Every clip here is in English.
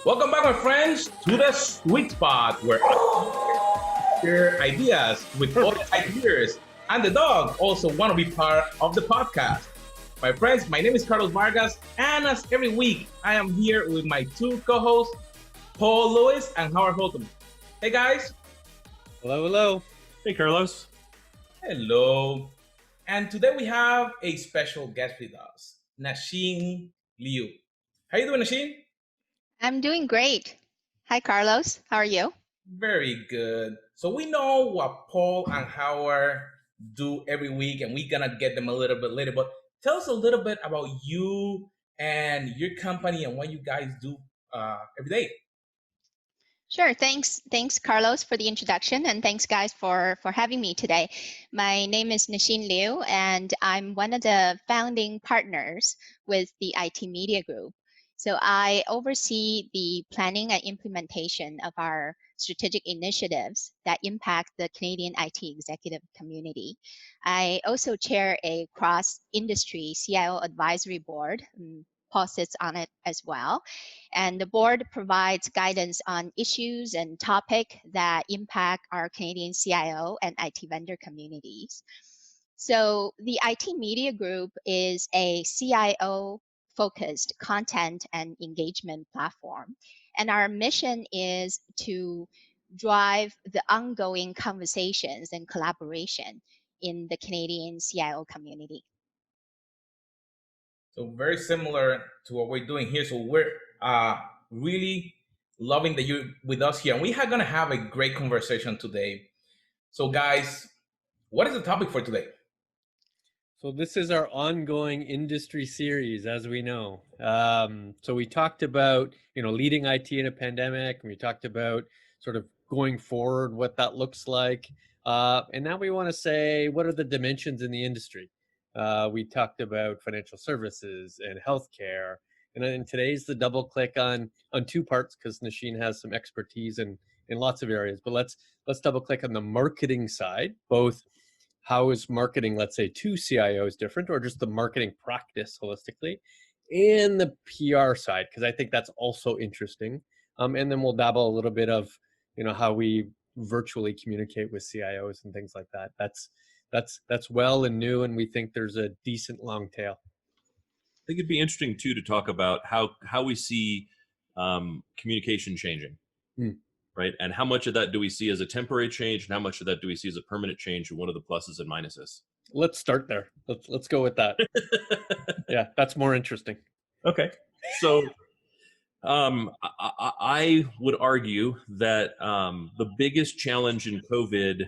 Welcome back, my friends, to the sweet spot where I share ideas with other ideas, and the dog also want to be part of the podcast. My friends, my name is Carlos Vargas, and as every week, I am here with my two co-hosts, Paul Lewis and Howard Holcomb. Hey, guys. Hello, hello. Hey, Carlos. Hello. And today we have a special guest with us, Nasheen Liu. How you doing, Nasheen? I'm doing great. Hi, Carlos. How are you? Very good. So we know what Paul and Howard do every week, and we're gonna get them a little bit later. But tell us a little bit about you and your company and what you guys do every day. Sure. Thanks, Carlos, for the introduction, and thanks, guys, for having me today. My name is Nasheen Liu, and I'm one of the founding partners with the IT Media Group. So I oversee the planning and implementation of our strategic initiatives that impact the Canadian IT executive community. I also chair a cross-industry CIO advisory board. Paul sits on it as well. And the board provides guidance on issues and topics that impact our Canadian CIO and IT vendor communities. So the IT Media Group is a CIO focused content and engagement platform. And our mission is to drive the ongoing conversations and collaboration in the Canadian CIO community. So very similar to what we're doing here. So we're really loving that you're with us here, and we are gonna have a great conversation today. So guys, what is the topic for today? So this is our ongoing industry series, as we know. So we talked about, leading IT in a pandemic, and we talked about sort of going forward, what that looks like. And now we want to say, what are the dimensions in the industry? We talked about financial services and healthcare. And then today's the double click on two parts, because Nasheen has some expertise in lots of areas. But let's double click on the marketing side, both how is marketing, let's say, to CIOs different, or just the marketing practice holistically, and the PR side, because I think that's also interesting. And then we'll dabble a little bit of, how we virtually communicate with CIOs and things like that. That's well and new, and we think there's a decent long tail. I think it'd be interesting too to talk about how we see communication changing, right? And how much of that do we see as a temporary change, and how much of that do we see as a permanent change, and what are the pluses and minuses? Let's start there. Let's go with that. Yeah, that's more interesting. Okay, so I would argue that the biggest challenge in COVID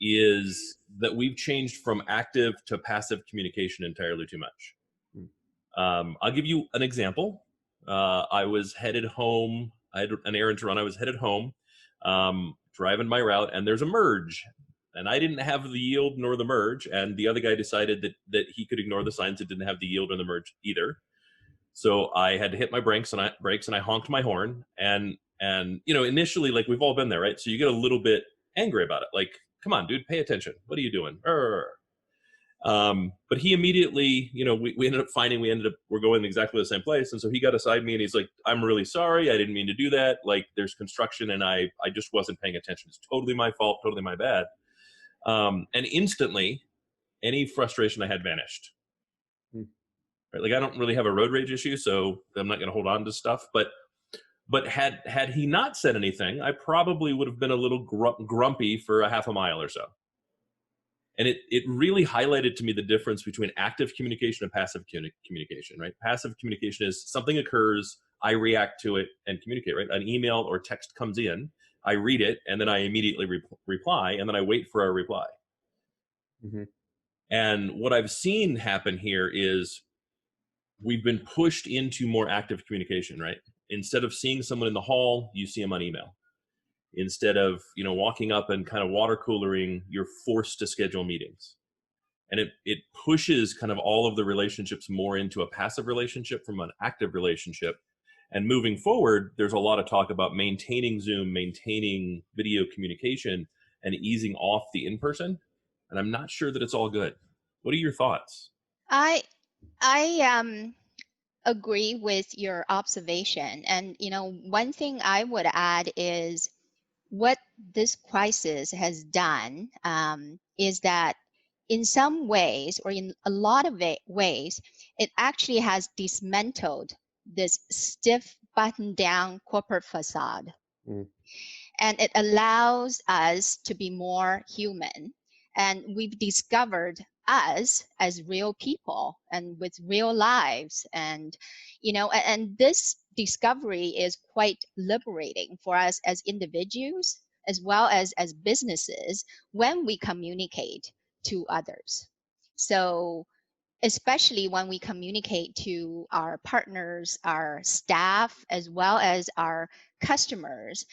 is that we've changed from active to passive communication entirely too much. I'll give you an example. I was headed home. I had an errand to run. I was headed home, driving my route, and there's a merge. And I didn't have the yield nor the merge, and the other guy decided that he could ignore the signs that didn't have the yield or the merge either. So I had to hit my brakes, and I honked my horn. And initially, like, we've all been there, right? So you get a little bit angry about it. Like, come on, dude, pay attention. What are you doing? But he immediately, we ended up finding we're going exactly the same place. And so he got beside me and he's like, I'm really sorry. I didn't mean to do that. Like, there's construction and I just wasn't paying attention. It's totally my fault, totally my bad. And instantly any frustration I had vanished. Right? Like, I don't really have a road rage issue, so I'm not going to hold on to stuff. But had he not said anything, I probably would have been a little grumpy for a half a mile or so. And it really highlighted to me the difference between active communication and passive communication, right? Passive communication is something occurs, I react to it and communicate, right? An email or text comes in, I read it, and then I immediately reply, and then I wait for a reply. Mm-hmm. And what I've seen happen here is we've been pushed into more active communication, right? Instead of seeing someone in the hall, you see them on email. Instead of, walking up and kind of water coolering, you're forced to schedule meetings. And it pushes kind of all of the relationships more into a passive relationship from an active relationship. And moving forward, there's a lot of talk about maintaining Zoom, maintaining video communication, and easing off the in-person. And I'm not sure that it's all good. What are your thoughts? I agree with your observation. And, one thing I would add is what this crisis has done is that in some ways, or in a lot of ways, it actually has dismantled this stiff button-down corporate facade. Mm. And it allows us to be more human. And we've discovered us as real people and with real lives. And, and this discovery is quite liberating for us as individuals, as well as businesses, when we communicate to others. So, especially when we communicate to our partners, our staff, as well as our customers.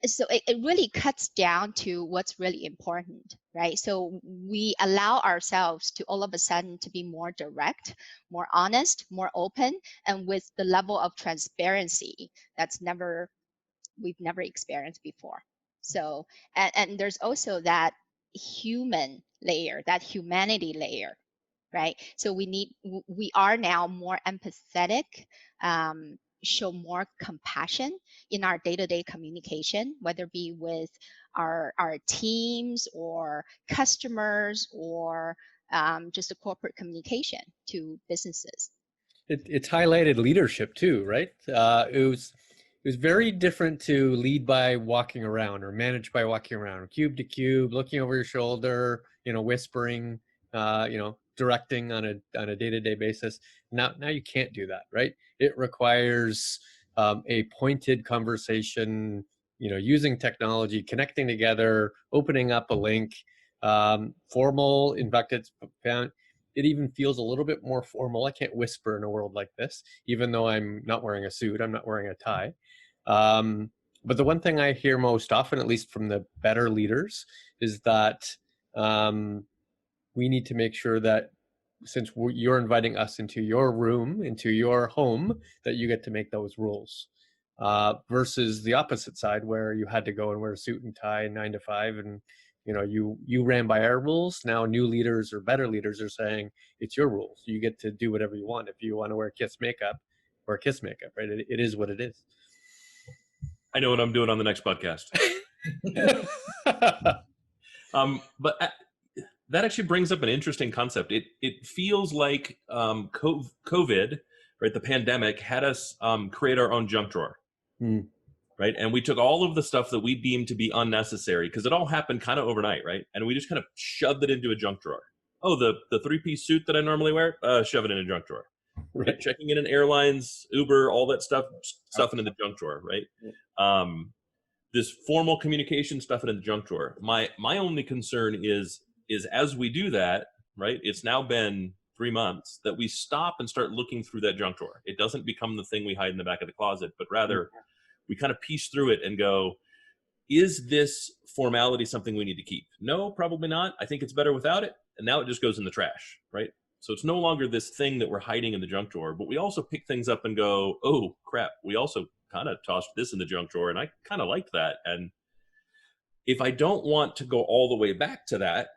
So it really cuts down to what's really important, right? So we allow ourselves to all of a sudden to be more direct, more honest, more open, and with the level of transparency we've never experienced before. So, and there's also that human layer, that humanity layer, right? So we are now more empathetic, show more compassion in our day-to-day communication, whether it be with our teams or customers or just a corporate communication to businesses. It's highlighted leadership too, right? It was very different to lead by walking around or manage by walking around, cube to cube, looking over your shoulder, whispering, directing on a day-to-day basis. Now you can't do that, right? It requires a pointed conversation, using technology, connecting together, opening up a link, formal. In fact, it even feels a little bit more formal. I can't whisper in a world like this, even though I'm not wearing a suit, I'm not wearing a tie. But the one thing I hear most often, at least from the better leaders, is that we need to make sure that since you're inviting us into your room, into your home, that you get to make those rules. Versus the opposite side where you had to go and wear a suit and tie 9 to 5 and you ran by our rules. Now new leaders or better leaders are saying it's your rules. You get to do whatever you want. If you want to wear kiss makeup, wear kiss makeup, right? It is what it is. I know what I'm doing on the next podcast. But that actually brings up an interesting concept. It feels like COVID, right? The pandemic had us create our own junk drawer. Right. And we took all of the stuff that we deemed to be unnecessary because it all happened kind of overnight. Right. And we just kind of shoved it into a junk drawer. Oh, the 3-piece suit that I normally wear, shove it in a junk drawer. Right. Checking in an airlines, Uber, all that stuff it in the junk drawer. Right. This formal communication, stuff it in the junk drawer. My only concern is as we do that, right, it's now been 3 months that we stop and start looking through that junk drawer. It doesn't become the thing we hide in the back of the closet, but rather we kind of piece through it and go, is this formality something we need to keep? No, probably not. I think it's better without it. And now it just goes in the trash, right? So it's no longer this thing that we're hiding in the junk drawer, but we also pick things up and go, oh crap, we also kind of tossed this in the junk drawer and I kind of liked that. And if I don't want to go all the way back to that,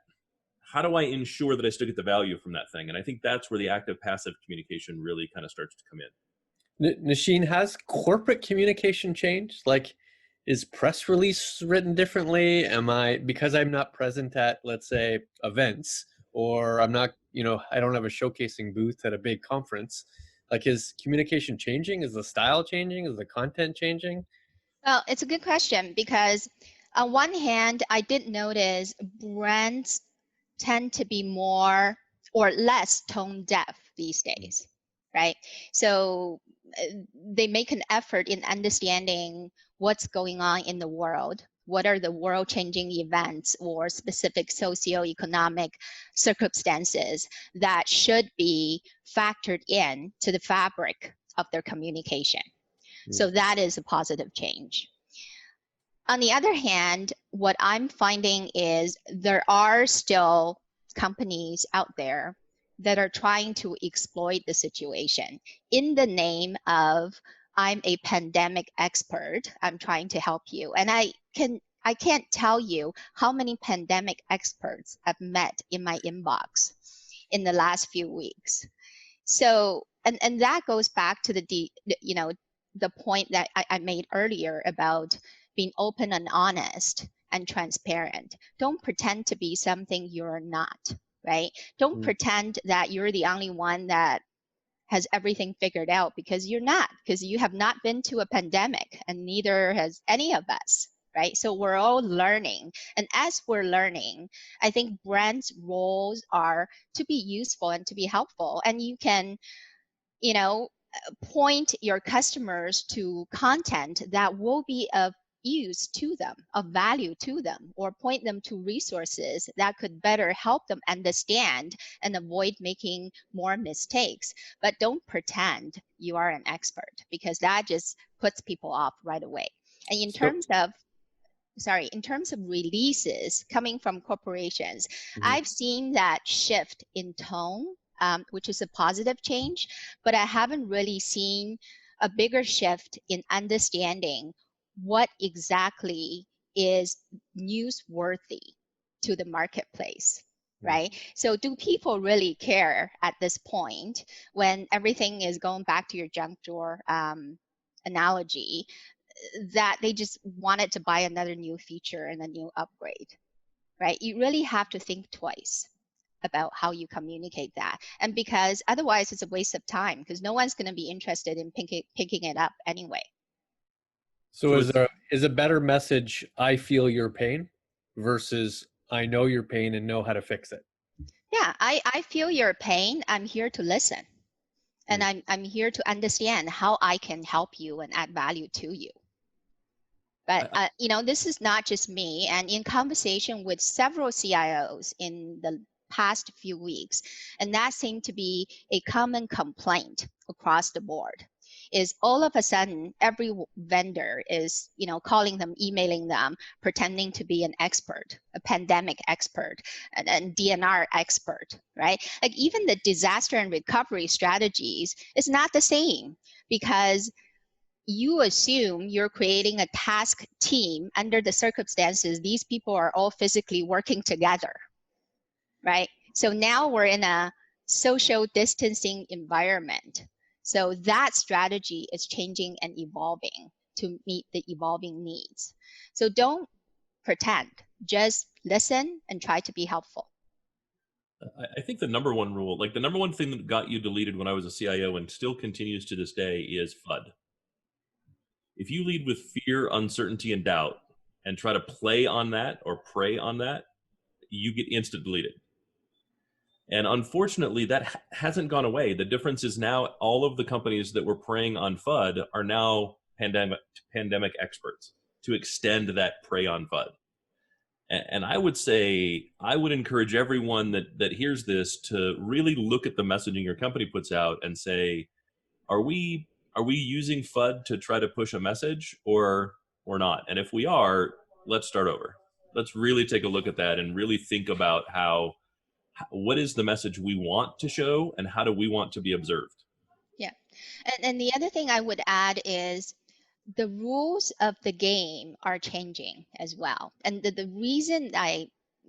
how do I ensure that I still get the value from that thing? And I think that's where the active passive communication really kind of starts to come in. Nasheen, has corporate communication changed? Like, is press release written differently? Because I'm not present at, let's say, events, or I'm not, I don't have a showcasing booth at a big conference. Like, is communication changing? Is the style changing? Is the content changing? Well, it's a good question because on one hand, I did notice brands tend to be more or less tone deaf these days, right? So they make an effort in understanding what's going on in the world. What are the world-changing events or specific socioeconomic circumstances that should be factored in to the fabric of their communication? So that is a positive change. On the other hand, what I'm finding is there are still companies out there that are trying to exploit the situation in the name of, I'm a pandemic expert, I'm trying to help you. And I can't tell you how many pandemic experts I've met in my inbox in the last few weeks. So and that goes back to the point that I made earlier about being open and honest and transparent. Don't pretend to be something you're not, right? Don't pretend that you're the only one that has everything figured out, because you're not, because you have not been to a pandemic, and neither has any of us, right? So we're all learning. And as we're learning, I think brands' roles are to be useful and to be helpful. And you can, you know, point your customers to content that will be of use to them, of value to them, or point them to resources that could better help them understand and avoid making more mistakes. But don't pretend you are an expert, because that just puts people off right away. And in terms of releases coming from corporations, I've seen that shift in tone, which is a positive change, but I haven't really seen a bigger shift in understanding what exactly is newsworthy to the marketplace, right? So do people really care at this point, when everything is going back to your junk drawer analogy, that they just wanted to buy another new feature and a new upgrade, right? You really have to think twice about how you communicate that. And because otherwise it's a waste of time, because no one's going to be interested in picking it up anyway. So is a better message, I feel your pain, versus I know your pain and know how to fix it? Yeah, I feel your pain. I'm here to listen. And I'm here to understand how I can help you and add value to you. But this is not just me. And in conversation with several CIOs in the past few weeks, and that seemed to be a common complaint across the board, is all of a sudden every vendor is calling them, emailing them, pretending to be an expert, a pandemic expert, and DNR expert, right? Like even the disaster and recovery strategies is not the same, because you assume you're creating a task team. Under the circumstances, these people are all physically working together, right? So now we're in a social distancing environment. So that strategy is changing and evolving to meet the evolving needs. So don't pretend, just listen and try to be helpful. I think the number one rule, like the number one thing that got you deleted when I was a CIO and still continues to this day, is FUD. If you lead with fear, uncertainty, and doubt, and try to play on that or prey on that, you get instant deleted. And unfortunately, that hasn't gone away. The difference is now all of the companies that were preying on FUD are now pandemic experts to extend that prey on FUD. And I would say, I would encourage everyone that hears this to really look at the messaging your company puts out and say, are we using FUD to try to push a message or not? And if we are, let's start over. Let's really take a look at that and really think about what is the message we want to show and how do we want to be observed? Yeah. And the other thing I would add is the rules of the game are changing as well. And the reason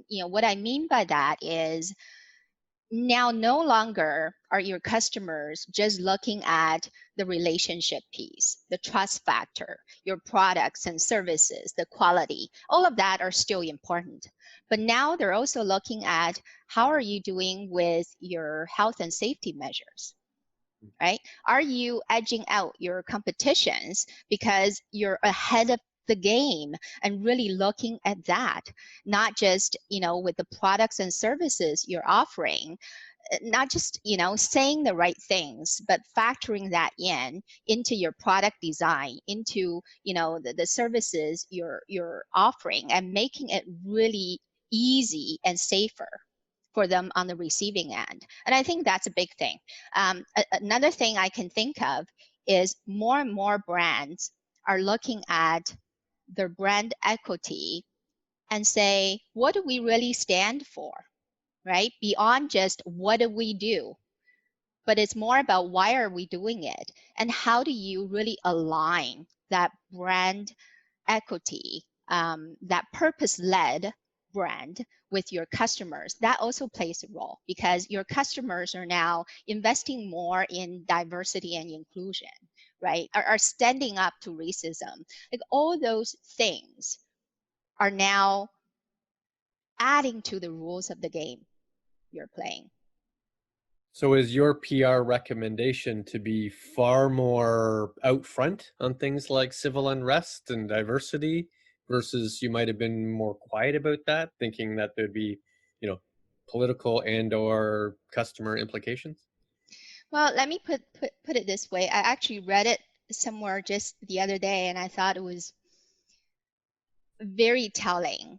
what I mean by that is, now no longer are your customers just looking at the relationship piece, the trust factor, your products and services, the quality. All of that are still important. But now they're also looking at, how are you doing with your health and safety measures? Right? Are you edging out your competitions because you're ahead of the game, and really looking at that, not just, with the products and services you're offering, not just, saying the right things, but factoring that into your product design, into, the services you're offering, and making it really easy and safer for them on the receiving end. And I think that's a big thing. Another thing I can think of is more and more brands are looking at their brand equity and say, what do we really stand for, right? Beyond just what do we do, but it's more about why are we doing it, and how do you really align that brand equity, that purpose-led brand with your customers, that also plays a role because your customers are now investing more in diversity and inclusion, right? Are standing up to racism. Like all those things are now adding to the rules of the game you're playing. So is your PR recommendation to be far more out front on things like civil unrest and diversity versus you might have been more quiet about that, thinking that there'd be, political and or customer implications? Well, let me put it this way. I actually read it somewhere just the other day, and I thought it was very telling.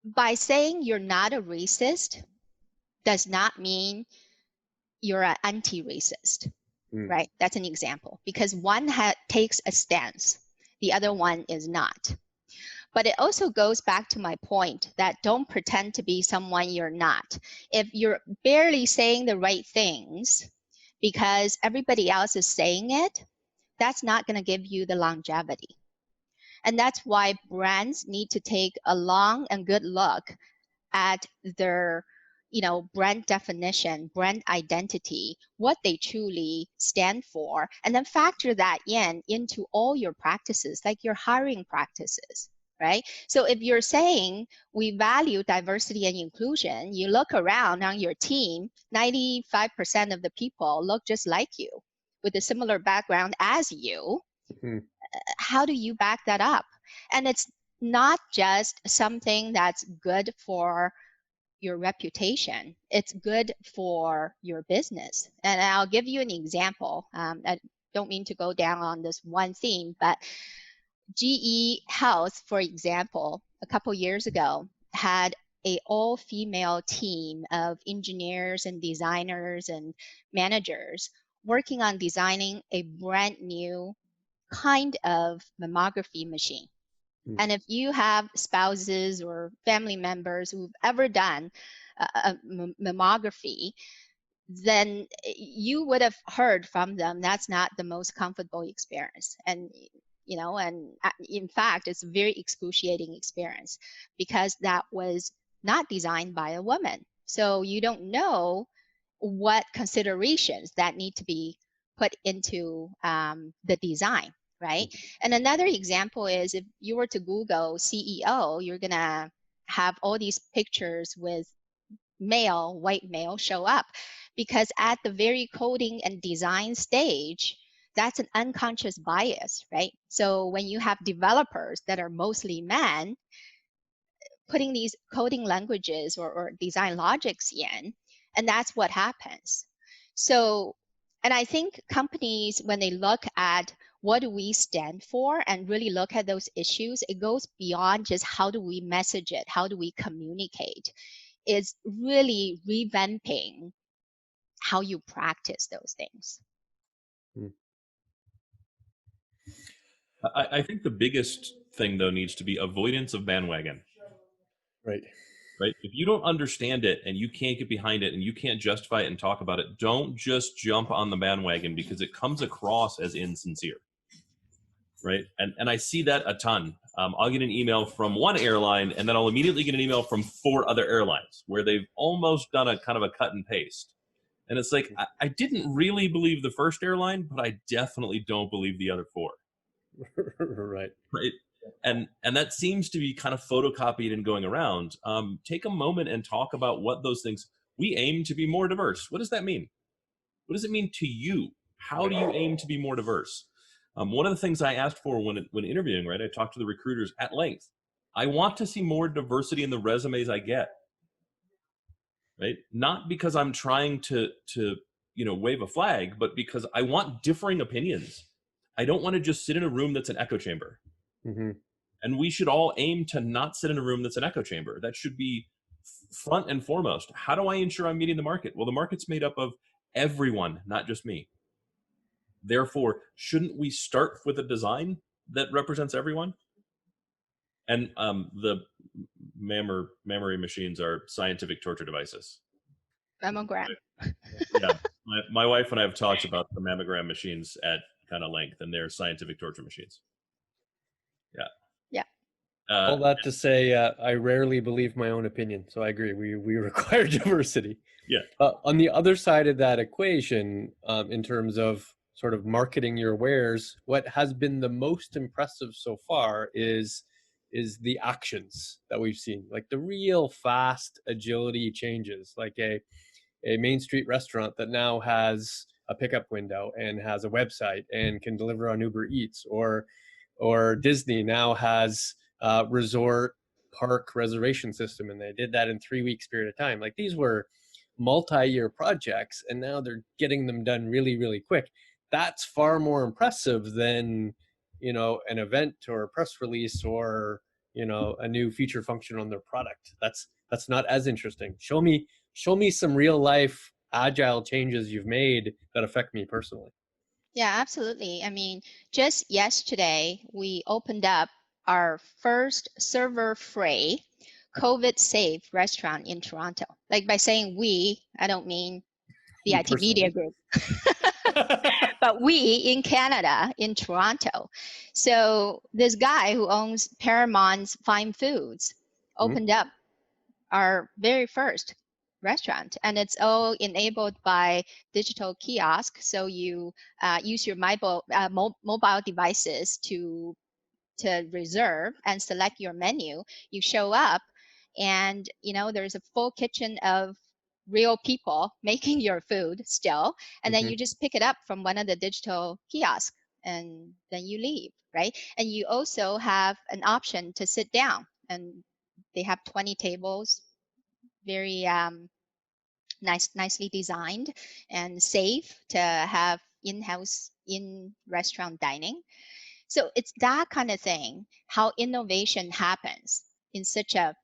By saying you're not a racist does not mean you're an anti-racist, right? That's an example because one takes a stance, the other one is not. But it also goes back to my point that don't pretend to be someone you're not. If you're barely saying the right things because everybody else is saying it, that's not going to give you the longevity. And that's why brands need to take a long and good look at their brand definition, brand identity, what they truly stand for, and then factor that into all your practices, like your hiring practices, right? So if you're saying we value diversity and inclusion, you look around on your team, 95% of the people look just like you with a similar background as you. How do you back that up? And it's not just something that's good for your reputation. It's good for your business. And I'll give you an example. I don't mean to go down on this one theme, but GE Health, for example, a couple years ago had an all-female team of engineers and designers and managers working on designing a brand new kind of mammography machine. And if you have spouses or family members who've ever done a mammography, then you would have heard from them that's not the most comfortable experience. And in fact, it's a very excruciating experience because that was not designed by a woman. So you don't know what considerations that need to be put into the design, right? And another example is if you were to Google CEO, you're going to have all these pictures with white male show up because at the very coding and design stage, that's an unconscious bias, right? So when you have developers that are mostly men putting these coding languages or design logics in, and that's what happens. So, and I think companies, when they look at what do we stand for and really look at those issues, it goes beyond just how do we message it, how do we communicate. It's really revamping how you practice those things. I think the biggest thing, though, needs to be avoidance of bandwagon. Right. If you don't understand it and you can't get behind it and you can't justify it and talk about it, don't just jump on the bandwagon because it comes across as insincere. Right. And I see that a ton. I'll get an email from one airline and then I'll immediately get an email from 4 other airlines where they've almost done a kind of a cut and paste. And it's like, I didn't really believe the first airline, but I definitely don't believe the other 4. Right. And that seems to be kind of photocopied and going around. Take a moment and talk about what those things. We aim to be more diverse. What does that mean? What does it mean to you? How do you aim to be more diverse? One of the things I asked for when interviewing, right, I talked to the recruiters at length. I want to see more diversity in the resumes I get, right? Not because I'm trying to wave a flag, but because I want differing opinions. I don't want to just sit in a room that's an echo chamber. And we should all aim to not sit in a room that's an echo chamber. That should be front and foremost. How do I ensure I'm meeting the market? Well, the market's made up of everyone, not just me. Therefore, shouldn't we start with a design that represents everyone? And the mammary machines are scientific torture devices. Mammogram. Yeah, my wife and I have talked about the mammogram machines at kind of length, and they're scientific torture machines. Yeah. All that to say, I rarely believe my own opinion, so I agree. We require diversity. Yeah. On the other side of that equation, in terms of sort of marketing your wares, what has been the most impressive so far is the actions that we've seen, like the real fast agility changes, like a Main Street restaurant that now has a pickup window and has a website and can deliver on Uber Eats, or Disney now has a resort park reservation system, and they did that in 3 weeks period of time. Like, these were multi-year projects, and now they're getting them done really, really quick. That's far more impressive than, an event or a press release or, a new feature function on their product. That's not as interesting. Show me some real life agile changes you've made that affect me personally. Yeah, absolutely. I mean, just yesterday, we opened up our first server-free, COVID-safe restaurant in Toronto. Like, by saying we, I don't mean the You IT Media personally. Group, but we in Canada, in Toronto. So this guy who owns Paramount's Fine Foods opened up our very first restaurant, and it's all enabled by digital kiosk. So you use your mobile devices to reserve and select your menu. You show up, and there's a full kitchen of real people making your food still, and then you just pick it up from one of the digital kiosks, and then you leave, right? And you also have an option to sit down, and they have 20 tables, very nicely designed and safe to have in-house, in-restaurant dining. So it's that kind of thing, how innovation happens in such a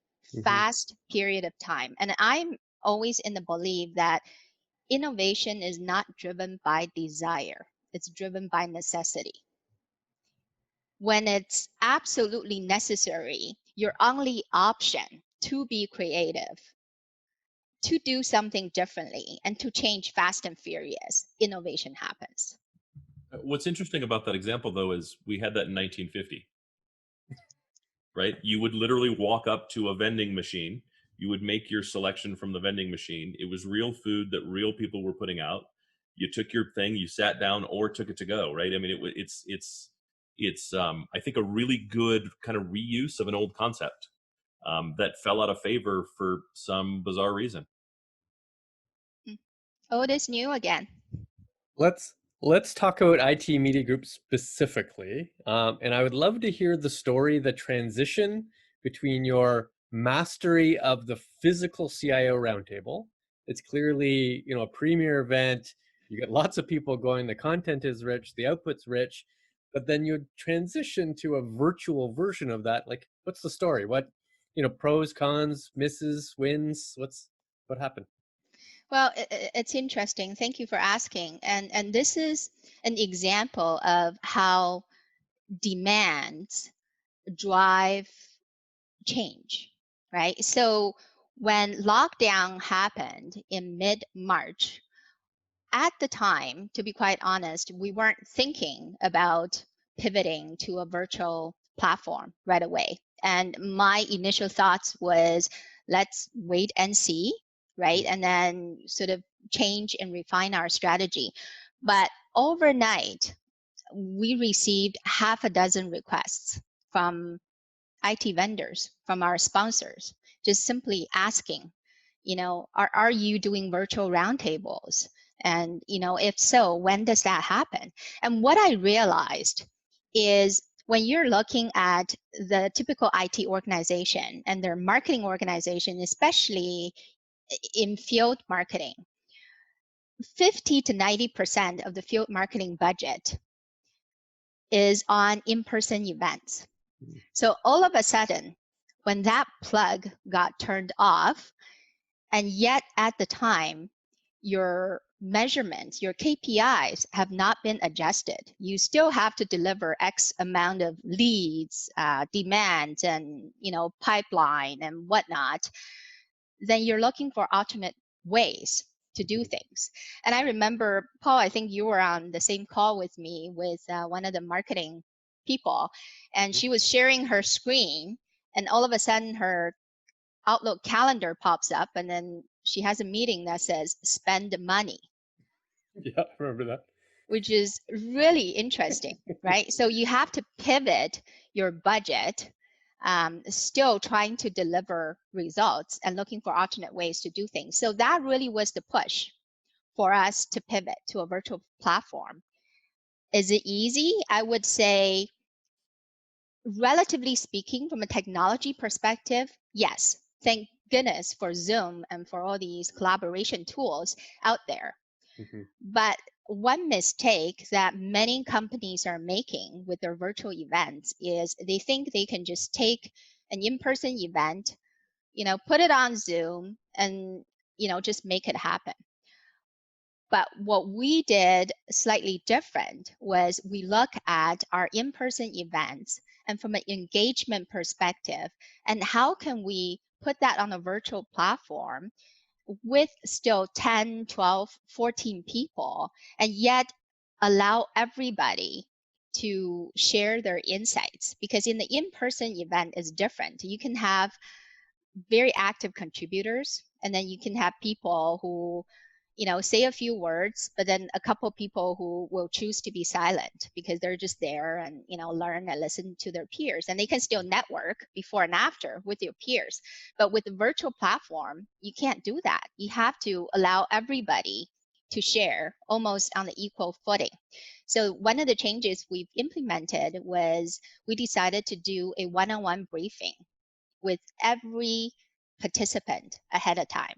fast period of time. And I'm always in the belief that innovation is not driven by desire, it's driven by necessity. When it's absolutely necessary, your only option to be creative, to do something differently, and to change fast and furious, innovation happens. What's interesting about that example, though, is we had that in 1950, right? You would literally walk up to a vending machine. You would make your selection from the vending machine. It was real food that real people were putting out. You took your thing, you sat down, or took it to go, right? I mean, it's I think a really good kind of reuse of an old concept that fell out of favor for some bizarre reason. Old is new again. Let's talk about IT Media Group specifically, and I would love to hear the story, the transition between your mastery of the physical CIO roundtable. It's clearly, a premier event. You get lots of people going. The content is rich, the output's rich, but then you transition to a virtual version of that. Like, what's the story? What, pros, cons, misses, wins? What happened? Well, it's interesting. Thank you for asking. And this is an example of how demands drive change, right? So when lockdown happened in mid-March, at the time, to be quite honest, we weren't thinking about pivoting to a virtual platform right away. And my initial thoughts was, let's wait and see, right? And then sort of change and refine our strategy. But overnight, we received half a dozen requests from IT vendors, from our sponsors, just simply asking, are you doing virtual roundtables? And, if so, when does that happen? And what I realized is, when you're looking at the typical IT organization and their marketing organization, especially in field marketing, 50 to 90% of the field marketing budget is on in-person events. So all of a sudden, when that plug got turned off, and yet at the time, your measurements, your KPIs have not been adjusted. You still have to deliver X amount of leads, demands, and pipeline and whatnot. Then you're looking for alternate ways to do things. And I remember, Paul, I think you were on the same call with me with one of the marketing people, and she was sharing her screen, And all of a sudden her Outlook calendar pops up, and then she has a meeting that says spend money. Yeah, I remember that. Which is really interesting, right? So you have to pivot your budget, still trying to deliver results and looking for alternate ways to do things. So that really was the push for us to pivot to a virtual platform. Is it easy? I would say, relatively speaking, from a technology perspective, yes. Thank goodness for Zoom and for all these collaboration tools out there. Mm-hmm. But one mistake that many companies are making with their virtual events is they think they can just take an in-person event, put it on Zoom and, just make it happen. But what we did slightly different was we look at our in-person events and from an engagement perspective, and how can we put that on a virtual platform with still 10, 12, 14 people, and yet allow everybody to share their insights. Because in the in-person event is different. You can have very active contributors, and then you can have people who say a few words, but then a couple people who will choose to be silent because they're just there and learn and listen to their peers, and they can still network before and after with your peers. But with the virtual platform, you can't do that. You have to allow everybody to share almost on the equal footing. So one of the changes we've implemented was we decided to do a one-on-one briefing with every participant ahead of time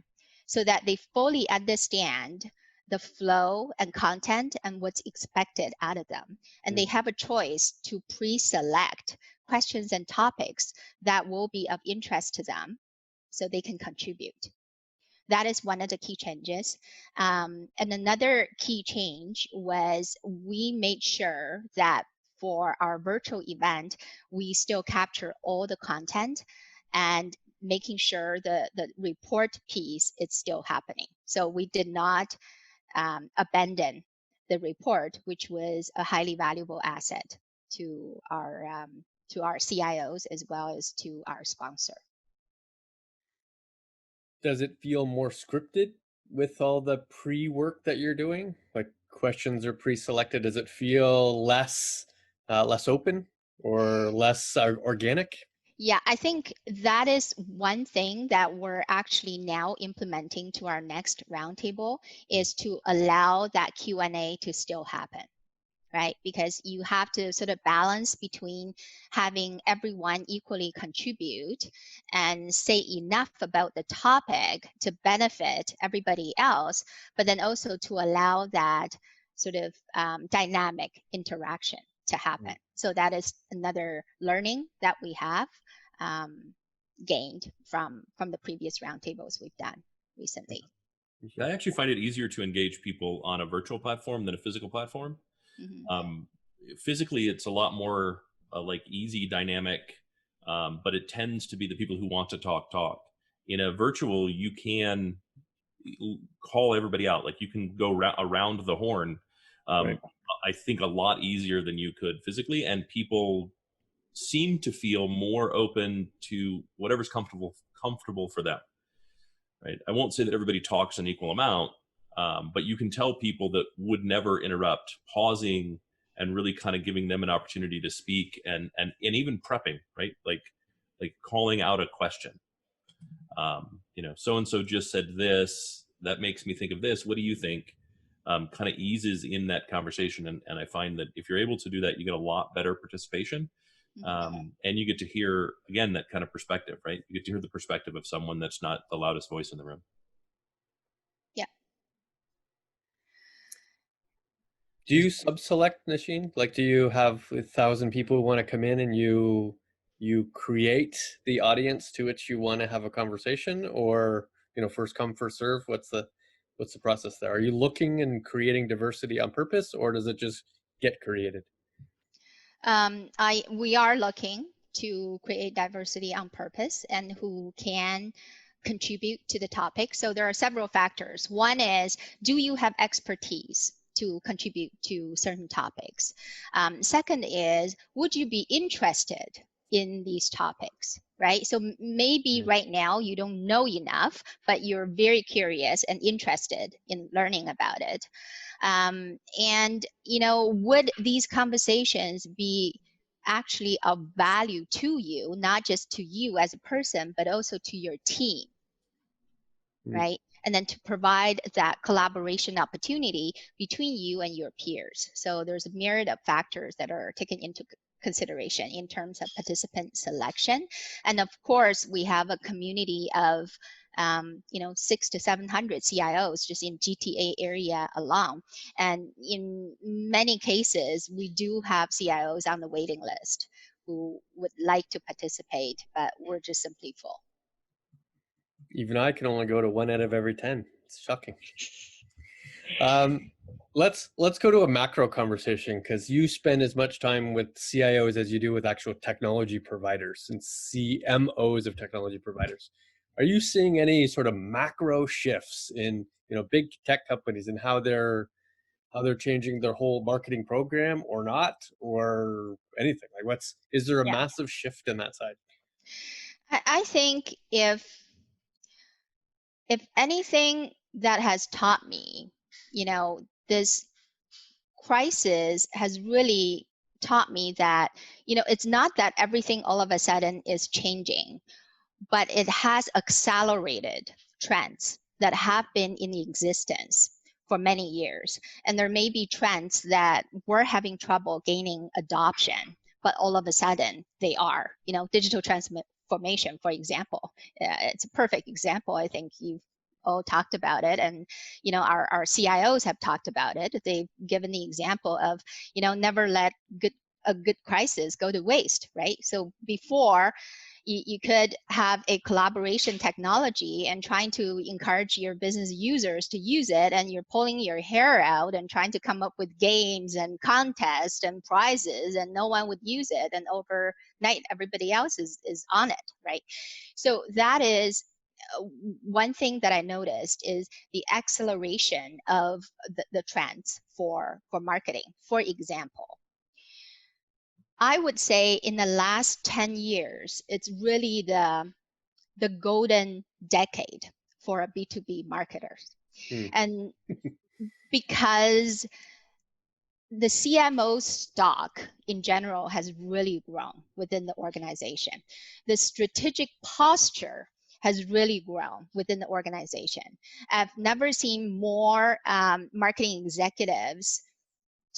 so that they fully understand the flow and content and what's expected out of them. And they have a choice to pre-select questions and topics that will be of interest to them so they can contribute. That is one of the key changes. And another key change was we made sure that for our virtual event, we still capture all the content and making sure the report piece is still happening. So we did not abandon the report, which was a highly valuable asset to our CIOs as well as to our sponsor. Does it feel more scripted with all the pre-work that you're doing? Like questions are pre-selected. Does it feel less open or less organic? Yeah, I think that is one thing that we're actually now implementing to our next roundtable, is to allow that Q&A to still happen, right? Because you have to sort of balance between having everyone equally contribute and say enough about the topic to benefit everybody else, but then also to allow that sort of dynamic interaction to happen. So that is another learning that we have gained from the previous roundtables we've done recently. I actually find it easier to engage people on a virtual platform than a physical platform. Mm-hmm. Physically, it's a lot more like easy, dynamic, but it tends to be the people who want to talk. In a virtual, you can call everybody out. Like you can go around the horn. Right. I think a lot easier than you could physically, and people seem to feel more open to whatever's comfortable for them. Right. I won't say that everybody talks an equal amount, but you can tell people that would never interrupt, pausing and really kind of giving them an opportunity to speak and even prepping, right? Like calling out a question. So and so just said this. That makes me think of this. What do you think? Kind of eases in that conversation, and I find that if you're able to do that, you get a lot better participation. And you get to hear, again, that kind of perspective, right? You get to hear the perspective of someone that's not the loudest voice in the room. Yeah. Do you sub-select, Nasheen? Like, do you have 1,000 people who want to come in and you create the audience to which you want to have a conversation, or first come, first serve? What's the process there? Are you looking and creating diversity on purpose, or does it just get created? We are looking to create diversity on purpose and who can contribute to the topic. So there are several factors. One is, do you have expertise to contribute to certain topics? Second is, would you be interested in these topics, right? So maybe right now you don't know enough, but you're very curious and interested in learning about it. And, would these conversations be actually of value to you, not just to you as a person, but also to your team, right? And then to provide that collaboration opportunity between you and your peers. So there's a myriad of factors that are taken into consideration in terms of participant selection. And of course, we have a community of 600 to 700 CIOs just in GTA area alone. And in many cases, we do have CIOs on the waiting list who would like to participate, but we're just simply full. Even I can only go to 1 out of every 10. It's shocking. Let's go to a macro conversation, because you spend as much time with CIOs as you do with actual technology providers and CMOs of technology providers. Are you seeing any sort of macro shifts in big tech companies and how they're changing their whole marketing program or not, or anything? Like, is there a massive shift in that side? I think if anything that has taught me, this crisis has really taught me that, it's not that everything all of a sudden is changing, but it has accelerated trends that have been in existence for many years. And there may be trends that we're having trouble gaining adoption, but all of a sudden they are, digital transformation, for example. It's a perfect example. I think you've all talked about it, and our CIOs have talked about it. They've given the example of never let a good crisis go to waste, right? So before, you could have a collaboration technology and trying to encourage your business users to use it, and you're pulling your hair out and trying to come up with games and contests and prizes, and no one would use it, and overnight everybody else is on it, right? So that is one thing that I noticed, is the acceleration of the trends for marketing. For example, I would say in the last 10 years, it's really the golden decade for a B2B marketers. And because the CMO stock in general has really grown within the organization, the strategic posture has really grown within the organization. I've never seen more marketing executives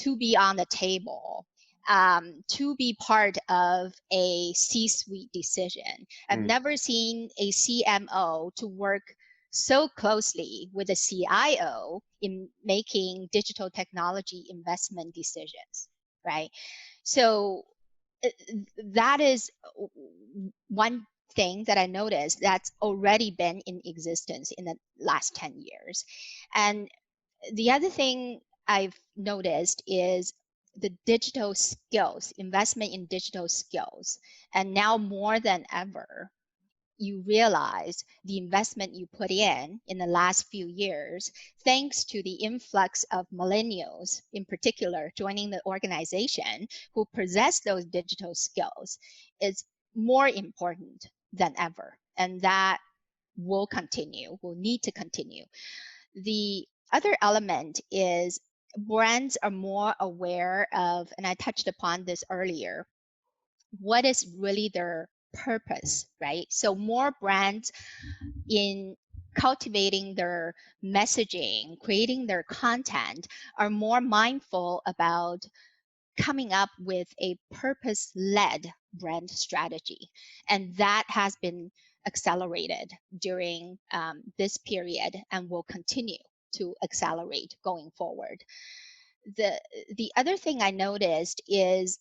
to be on the table, to be part of a C-suite decision. I've never seen a CMO to work so closely with a CIO in making digital technology investment decisions, right? So that is one thing that I noticed that's already been in existence in the last 10 years. And the other thing I've noticed is the digital skills, investment in digital skills. And now more than ever, you realize the investment you put in the last few years, thanks to the influx of millennials in particular joining the organization who possess those digital skills, is more important than ever. And that will need to continue. The other element is brands are more aware of, and I touched upon this earlier, what is really their purpose, right? So more brands in cultivating their messaging, creating their content, are more mindful about coming up with a purpose-led brand strategy. And that has been accelerated during this period and will continue to accelerate going forward. The other thing I noticed is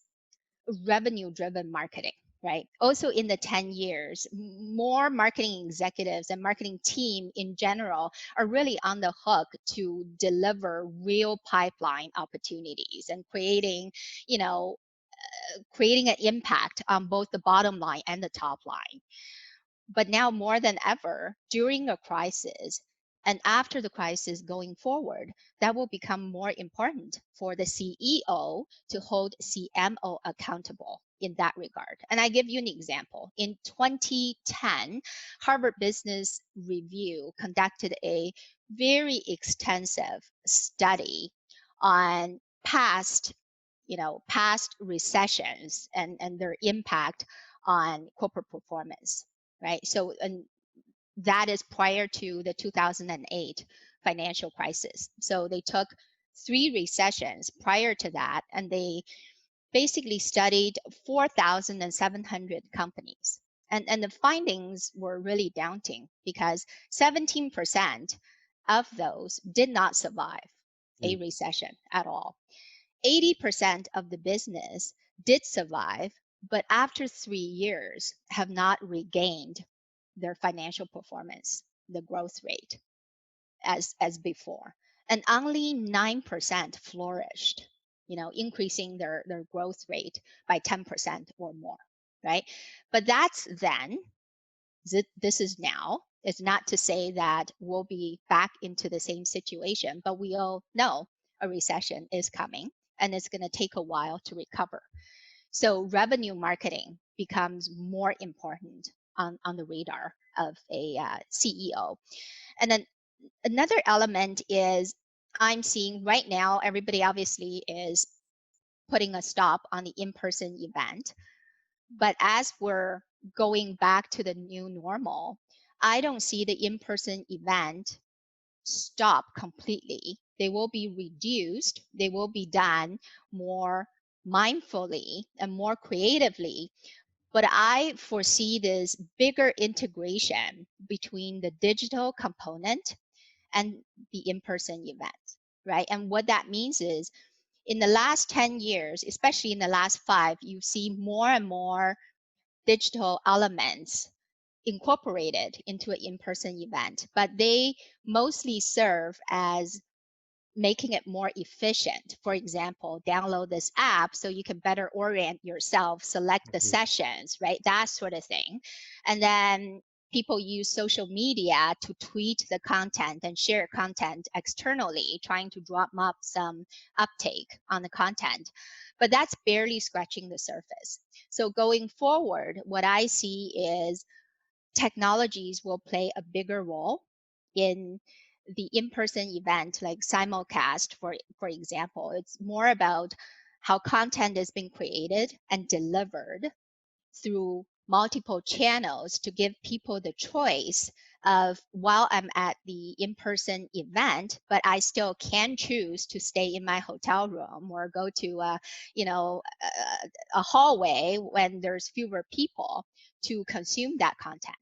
revenue-driven marketing, right? Also in the 10 years, more marketing executives and marketing team in general are really on the hook to deliver real pipeline opportunities and creating an impact on both the bottom line and the top line. But now more than ever, during a crisis and after the crisis going forward, that will become more important for the CEO to hold CMO accountable in that regard. And I give you an example. In 2010, Harvard Business Review conducted a very extensive study on past recessions and their impact on corporate performance, right? So, and that is prior to the 2008 financial crisis. So they took 3 recessions prior to that, and they basically studied 4,700 companies. And the findings were really daunting because 17% of those did not survive a recession at all. 80% of the business did survive, but after 3 years have not regained their financial performance, the growth rate as before. And only 9% flourished, increasing their growth rate by 10% or more, right? But that's then. This is now. It's not to say that we'll be back into the same situation, but we all know a recession is coming and it's going to take a while to recover. So revenue marketing becomes more important on the radar of a CEO. And then another element is I'm seeing right now, everybody obviously is putting a stop on the in-person event. But as we're going back to the new normal, I don't see the in-person event stop completely. They will be reduced. They will be done more mindfully and more creatively. But I foresee this bigger integration between the digital component and the in-person event, right? And what that means is in the last 10 years, especially in the last 5, you see more and more digital elements incorporated into an in-person event, but they mostly serve as making it more efficient. For example, download this app so you can better orient yourself, select the sessions, right? That sort of thing. And then people use social media to tweet the content and share content externally, trying to drum up some uptake on the content. But that's barely scratching the surface. So going forward, what I see is technologies will play a bigger role in the in-person event, like simulcast, for example. It's more about how content is being created and delivered through multiple channels to give people the choice of, while I'm at the in-person event, but I still can choose to stay in my hotel room or go to a hallway when there's fewer people to consume that content.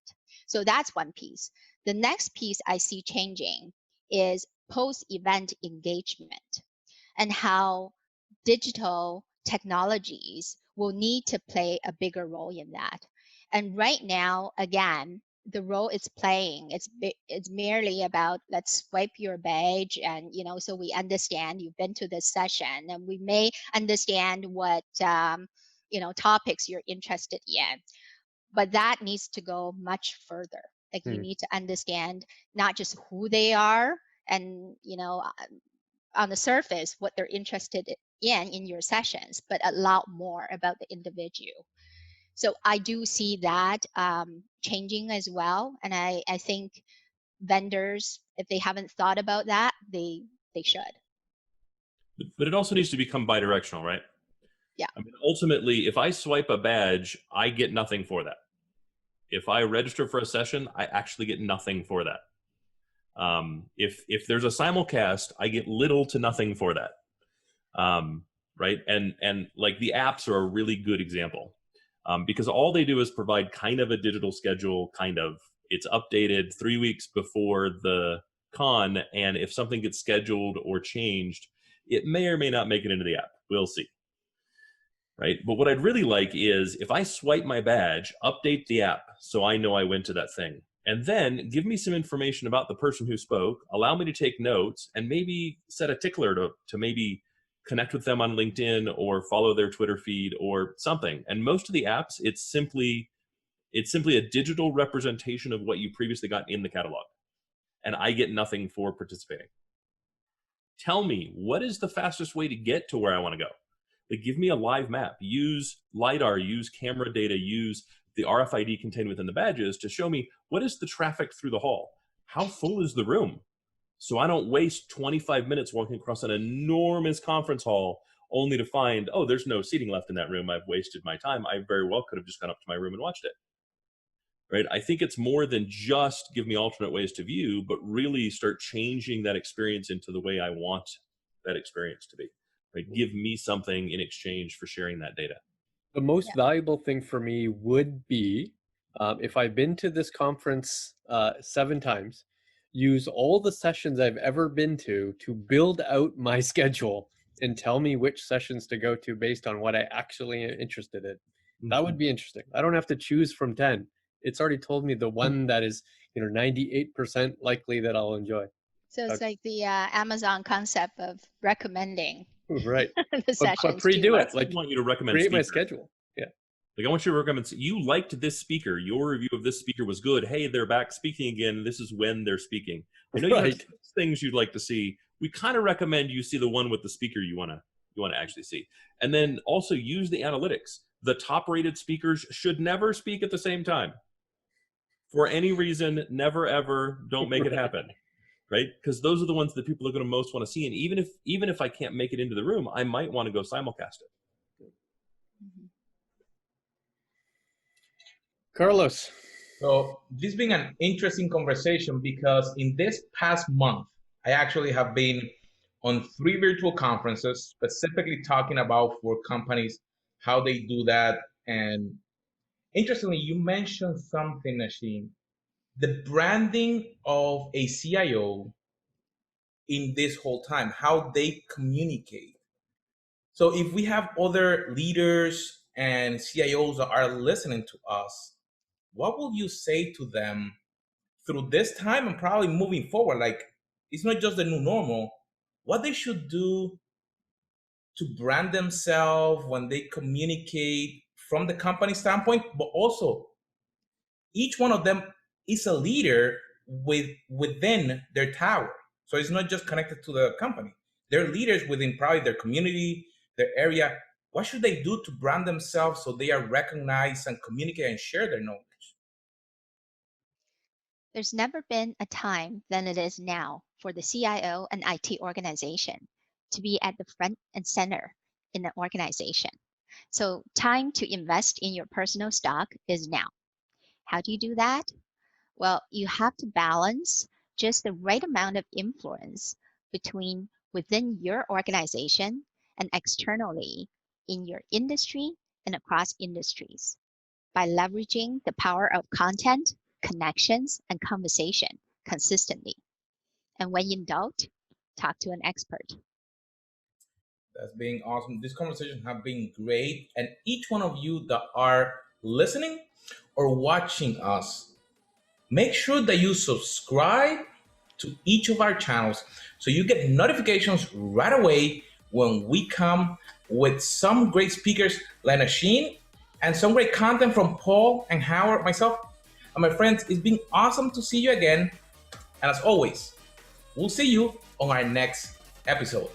So that's one piece. The next piece I see changing is post-event engagement and how digital technologies will need to play a bigger role in that. And right now, again, the role it's playing, it's merely about, let's swipe your badge and, so we understand you've been to this session and we may understand what, topics you're interested in. But that needs to go much further. Like you need to understand not just who they are and, on the surface, what they're interested in your sessions, but a lot more about the individual. So I do see that changing as well. And I think vendors, if they haven't thought about that, they should. But it also needs to become bidirectional, right? Yeah. I mean, ultimately, if I swipe a badge, I get nothing for that. If I register for a session, I actually get nothing for that. If there's a simulcast, I get little to nothing for that. Right? And like the apps are a really good example because all they do is provide kind of a digital schedule, it's updated 3 weeks before the con. And if something gets scheduled or changed, it may or may not make it into the app. We'll see. Right? But what I'd really like is if I swipe my badge, update the app so I know I went to that thing. And then give me some information about the person who spoke, allow me to take notes, and maybe set a tickler to maybe connect with them on LinkedIn or follow their Twitter feed or something. And most of the apps, it's simply a digital representation of what you previously got in the catalog. And I get nothing for participating. Tell me, what is the fastest way to get to where I want to go? Like, give me a live map. Use LiDAR, use camera data, use the RFID contained within the badges to show me what is the traffic through the hall. How full is the room? So I don't waste 25 minutes walking across an enormous conference hall only to find, oh, there's no seating left in that room. I've wasted my time. I very well could have just gone up to my room and watched it. Right? I think it's more than just give me alternate ways to view, but really start changing that experience into the way I want that experience to be. Right? Give me something in exchange for sharing that data. The most valuable thing for me would be if I've been to this conference 7 times, use all the sessions I've ever been to build out my schedule and tell me which sessions to go to based on what I actually am interested in. That would be interesting. I don't have to choose from 10. It's already told me the one that is, 98% likely that I'll enjoy. So it's like the Amazon concept of recommending Right. the sessions. But pre-do it. I want you to recommend create my speakers. schedule. Yeah. Like, I want you to recommend, you liked this speaker. Your review of this speaker was good. Hey, they're back speaking again. This is when they're speaking. I know you have things you'd like to see. We kind of recommend you see the one with the speaker you want to actually see. And then also use the analytics. The top rated speakers should never speak at the same time. For any reason, never ever, don't make it happen. Right? Because those are the ones that people are going to most want to see. And even if I can't make it into the room, I might want to go simulcast it. Carlos. So this has been an interesting conversation because in this past month, I actually have been on 3 virtual conferences, specifically talking about for companies, how they do that. And interestingly, you mentioned something, Nashin, the branding of a CIO in this whole time, how they communicate. So if we have other leaders and CIOs that are listening to us, what will you say to them through this time and probably moving forward? Like, it's not just the new normal, what they should do to brand themselves when they communicate from the company standpoint, but also each one of them is a leader within their tower. So it's not just connected to the company. They're leaders within probably their community, their area. What should they do to brand themselves so they are recognized and communicate and share their knowledge? There's never been a time than it is now for the CIO and IT organization to be at the front and center in the organization. So time to invest in your personal stock is now. How do you do that? Well, you have to balance just the right amount of influence between within your organization and externally in your industry and across industries by leveraging the power of content, connections, and conversation consistently. And when in doubt, talk to an expert. That's been awesome. This conversation have been great. And each one of you that are listening or watching us, make sure that you subscribe to each of our channels so you get notifications right away when we come with some great speakers like Nashin and some great content from Paul and Howard, myself. And my friends, it's been awesome to see you again. And as always, we'll see you on our next episode.